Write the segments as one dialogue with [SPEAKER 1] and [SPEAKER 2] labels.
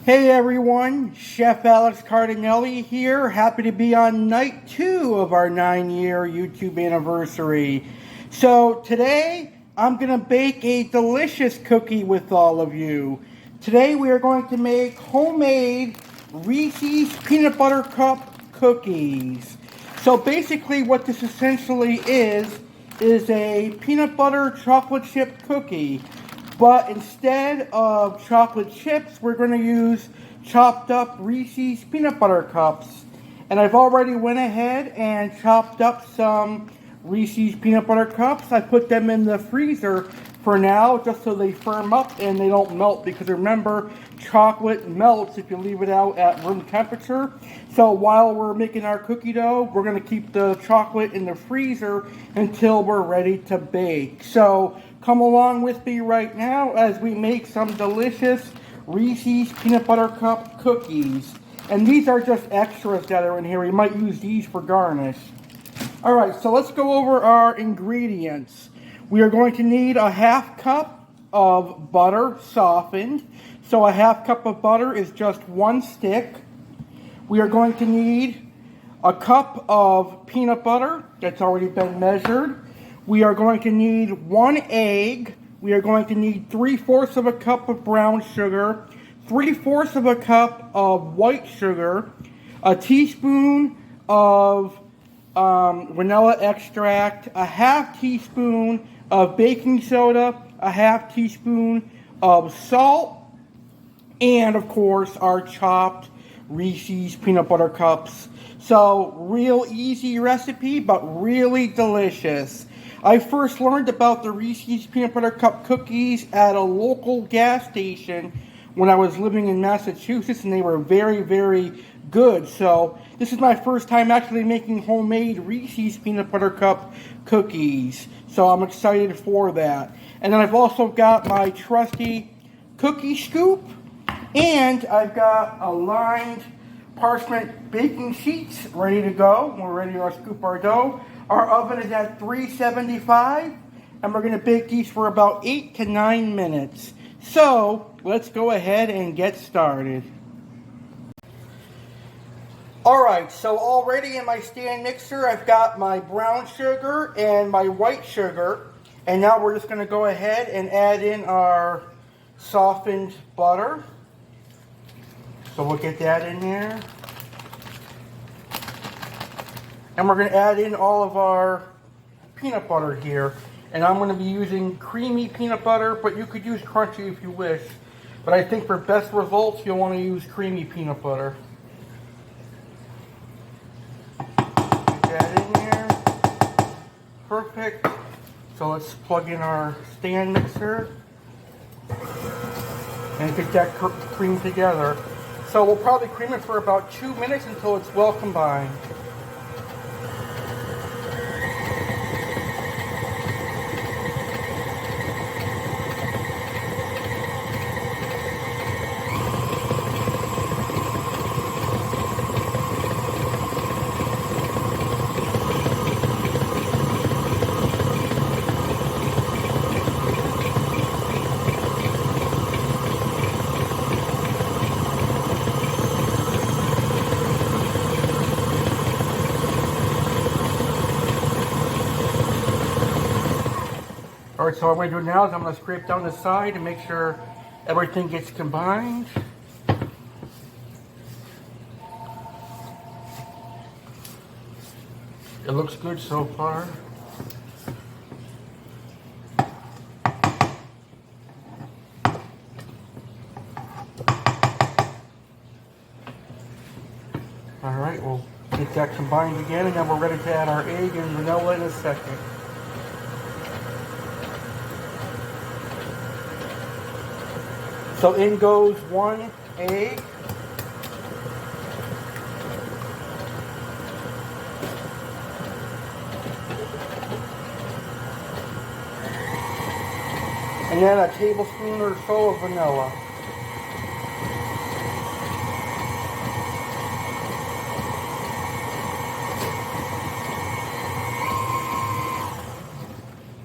[SPEAKER 1] Hey everyone, Chef Alex Cardinale here. Happy to be on night 2 of our 9-year YouTube anniversary. So today I'm going to bake a delicious cookie with all of you. Today we are going to make homemade Reese's peanut butter cup cookies. So basically what this essentially is a peanut butter chocolate chip cookie. But instead of chocolate chips, we're going to use chopped up Reese's peanut butter cups. And I've already went ahead and chopped up some Reese's peanut butter cups. I put them in the freezer for now just so they firm up and they don't melt, because remember, chocolate melts if you leave it out at room temperature. So while we're making our cookie dough, we're going to keep the chocolate in the freezer until we're ready to bake. So come along with me right now as we make some delicious Reese's peanut butter cup cookies. And these are just extras that are in here. We might use these for garnish. Alright, so let's go over our ingredients. We are going to need a half cup of butter softened. So a half cup of butter is just 1 stick. We are going to need a cup of peanut butter that's already been measured. We are going to need 1 egg. We are going to need 3/4 of a cup of brown sugar, 3/4 of a cup of white sugar, a teaspoon of vanilla extract, a half teaspoon of baking soda, a half teaspoon of salt, and of course our chopped Reese's peanut butter cups. So real easy recipe, but really delicious. I first learned about the Reese's peanut butter cup cookies at a local gas station when I was living in Massachusetts, and they were very, very good. So this is my first time actually making homemade Reese's peanut butter cup cookies. So I'm excited for that. And then I've also got my trusty cookie scoop, and I've got a lined parchment baking sheets ready to go. We're ready to scoop our dough. Our oven is at 375, and we're going to bake these for about 8 to 9 minutes. So let's go ahead and get started. Alright, so already in my stand mixer, I've got my brown sugar and my white sugar. And now we're just going to go ahead and add in our softened butter. So we'll get that in there. And we're going to add in all of our peanut butter here. And I'm going to be using creamy peanut butter, but you could use crunchy if you wish. But I think for best results, you'll want to use creamy peanut butter. Get that in there. Perfect. So let's plug in our stand mixer and get that cream together. So we'll probably cream it for about 2 minutes until it's well combined. Alright, so what I'm going to do now is I'm going to scrape down the side and make sure everything gets combined. It looks good so far. Alright, we'll get that combined again, and then we're ready to add our egg and vanilla in a second. So in goes 1 egg. And then a tablespoon or so of vanilla.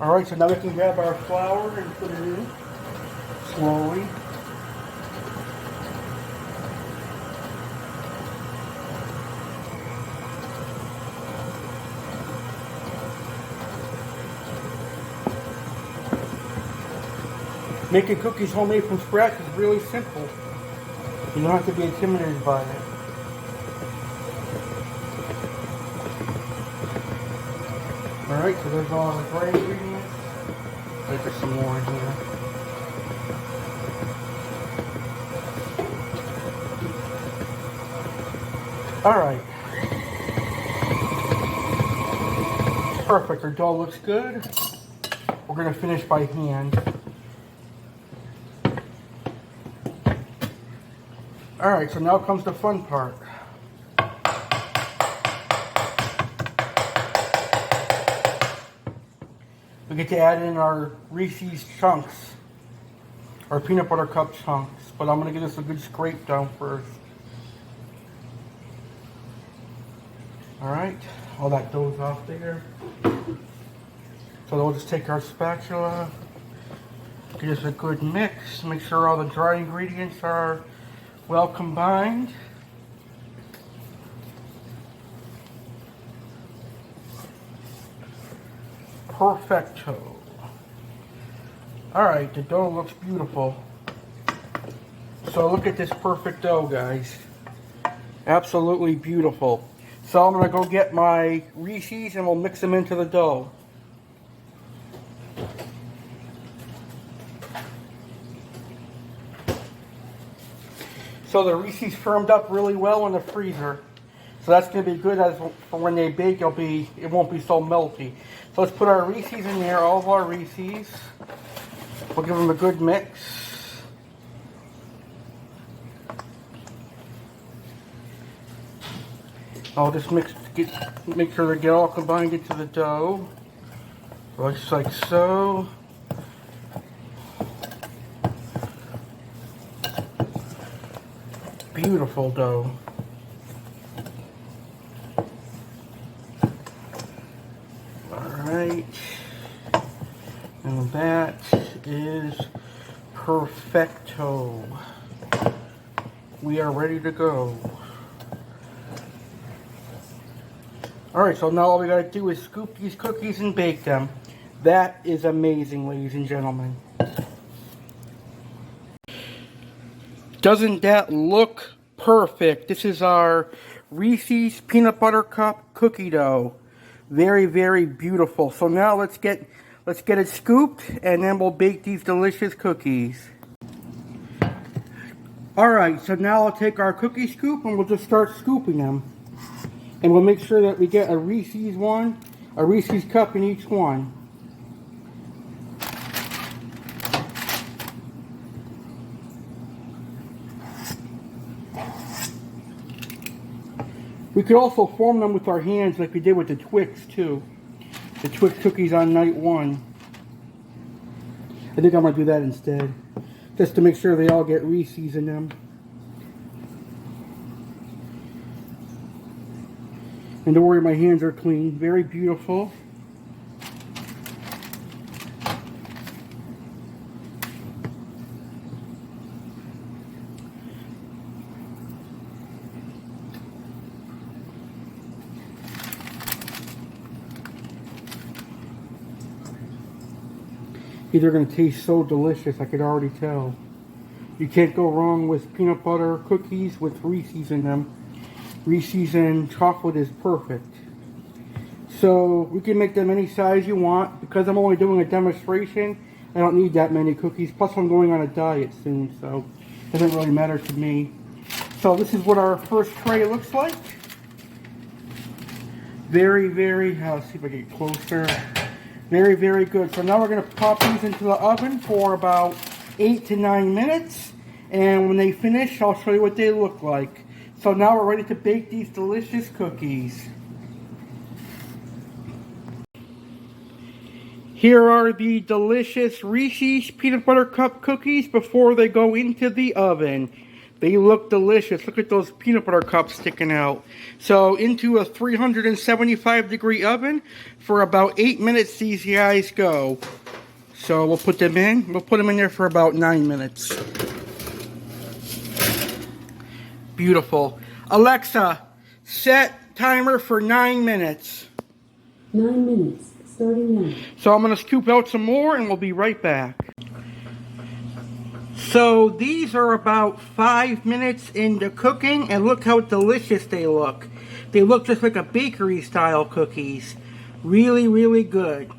[SPEAKER 1] Alright, so now we can grab our flour and put it in slowly. Making cookies homemade from scratch is really simple. You don't have to be intimidated by it. Alright, so there's all the dry ingredients. Wait, there's some more in here. Alright. Perfect, our dough looks good. We're going to finish by hand. Alright, so now comes the fun part. We get to add in our Reese's chunks, our peanut butter cup chunks, but I'm going to give this a good scrape down first. Alright, all that dough's off there. So we'll just take our spatula, give this a good mix, make sure all the dry ingredients are well combined. Perfecto. Alright, the dough looks beautiful. So look at this perfect dough, guys. Absolutely beautiful. So I'm going to go get my Reese's and we'll mix them into the dough. So the Reese's firmed up really well in the freezer. So that's going to be good as for when they bake, it won't be so melty. So let's put our Reese's in there, all of our Reese's. We'll give them a good mix. I'll just make sure they get all combined into the dough. Just like so. Beautiful dough. Alright. And that is perfecto. We are ready to go. Alright, so now all we gotta do is scoop these cookies and bake them. That is amazing, ladies and gentlemen. Doesn't that look perfect? This is our Reese's Peanut Butter Cup cookie dough. Very, very beautiful. So now let's get it scooped and then we'll bake these delicious cookies. Alright, so now I'll take our cookie scoop and we'll just start scooping them. And we'll make sure that we get a Reese's cup in each one. We could also form them with our hands like we did with the Twix too. The Twix cookies on night 1. I think I'm going to do that instead. Just to make sure they all get Reese's in them. And don't worry, my hands are clean. Very beautiful. These are going to taste so delicious, I could already tell. You can't go wrong with peanut butter cookies with Reese's in them. Reese's and chocolate is perfect. So we can make them any size you want. Because I'm only doing a demonstration, I don't need that many cookies. Plus I'm going on a diet soon, so it doesn't really matter to me. So this is what our first tray looks like. Very, very, let's see if I get closer. Very, very good. So now we're going to pop these into the oven for about 8 to 9 minutes. And when they finish, I'll show you what they look like. So now we're ready to bake these delicious cookies. Here are the delicious Reese's Peanut Butter Cup cookies before they go into the oven. They look delicious. Look at those peanut butter cups sticking out. So into a 375-degree oven for about 8 minutes these guys go. So we'll put them in. We'll put them in there for about 9 minutes. Beautiful. Alexa, set timer for 9 minutes.
[SPEAKER 2] 9 minutes, starting now.
[SPEAKER 1] So I'm going to scoop out some more and we'll be right back. So these are about 5 minutes into cooking, and look how delicious they look. They look just like a bakery style cookies. Really, really good.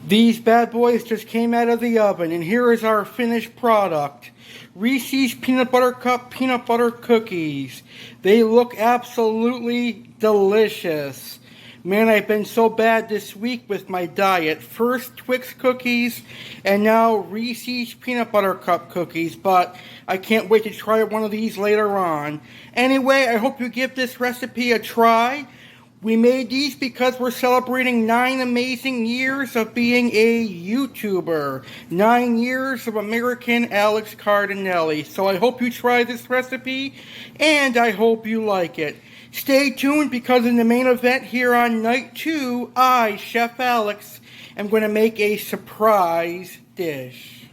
[SPEAKER 1] These bad boys just came out of the oven, and here is our finished product. Reese's Peanut Butter Cup Peanut Butter Cookies. They look absolutely delicious. Man, I've been so bad this week with my diet. First Twix cookies, and now Reese's Peanut Butter Cup cookies, but I can't wait to try one of these later on. Anyway, I hope you give this recipe a try. We made these because we're celebrating 9 amazing years of being a YouTuber. 9 years of American Alex Cardinale. So I hope you try this recipe, and I hope you like it. Stay tuned, because in the main event here on night 2, I, Chef Alex, am going to make a surprise dish.